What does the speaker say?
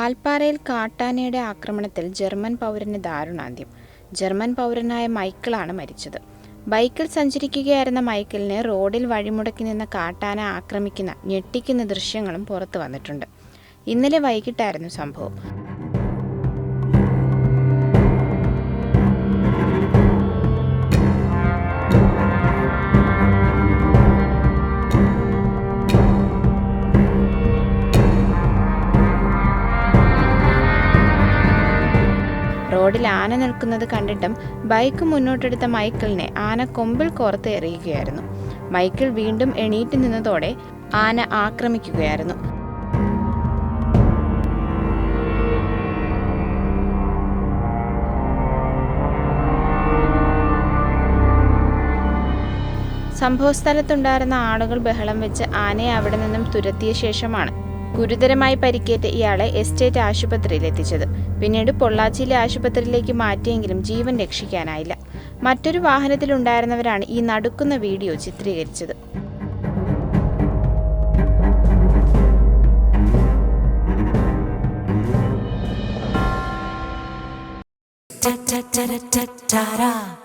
വാൽപ്പാറയിൽ കാട്ടാനയുടെ ആക്രമണത്തിൽ ജർമ്മൻ പൗരന് ദാരുണാന്ത്യം. ജർമ്മൻ പൗരനായ മൈക്കിളാണ് മരിച്ചത്. ബൈക്കിൽ സഞ്ചരിക്കുകയായിരുന്ന മൈക്കിളിനെ റോഡിൽ വഴിമുടക്കി നിന്ന കാട്ടാന ആക്രമിക്കുന്ന ഞെട്ടിക്കുന്ന ദൃശ്യങ്ങളും പുറത്തു വന്നിട്ടുണ്ട്. ഇന്നലെ വൈകിട്ടായിരുന്നു സംഭവം. റോഡിൽ ആന നിൽക്കുന്നത് കണ്ടിട്ടും ബൈക്ക് മുന്നോട്ടെടുത്ത മൈക്കിളിനെ ആന കൊമ്പിൽ കോർത്ത് എറിയുകയായിരുന്നു. മൈക്കിൾ വീണ്ടും എണീറ്റ് നിന്നതോടെ ആന ആക്രമിക്കുകയായിരുന്നു. സംഭവസ്ഥലത്തുണ്ടായിരുന്ന ആളുകൾ ബഹളം വെച്ച് ആനയെ അവിടെ നിന്നും തുരത്തിയ ശേഷമാണ് ഗുരുതരമായി പരിക്കേറ്റ ഇയാളെ എസ്റ്റേറ്റ് ആശുപത്രിയിൽ എത്തിച്ചത്. പിന്നീട് പൊള്ളാച്ചിയിലെ ആശുപത്രിയിലേക്ക് മാറ്റിയെങ്കിലും ജീവൻ രക്ഷിക്കാനായില്ല. മറ്റൊരു വാഹനത്തിലുണ്ടായിരുന്നവരാണ് ഈ നടുക്കുന്ന വീഡിയോ ചിത്രീകരിച്ചത്.